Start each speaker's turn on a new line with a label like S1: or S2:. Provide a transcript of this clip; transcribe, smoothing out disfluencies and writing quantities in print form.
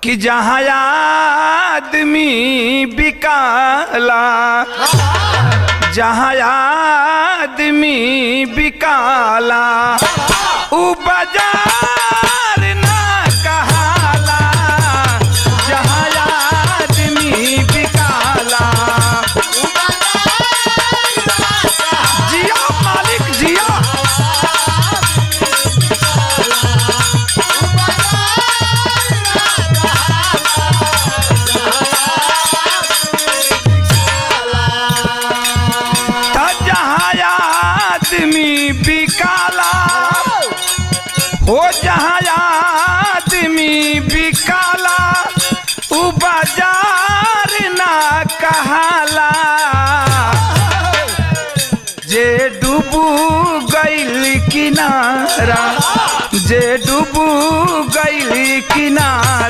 S1: कि जहाँ आदमी बिकाला, जहाँ आदमी बिकाला उ बाजार ना कहाला, जहाँ आदमी बिकाला। जिया मालिक जिया। बिकाला हो जहाँ आदमी बिकाला उ बाजार ना कहाला। जे डूबू गइल किनारा, जे डूबू गइल किनारा।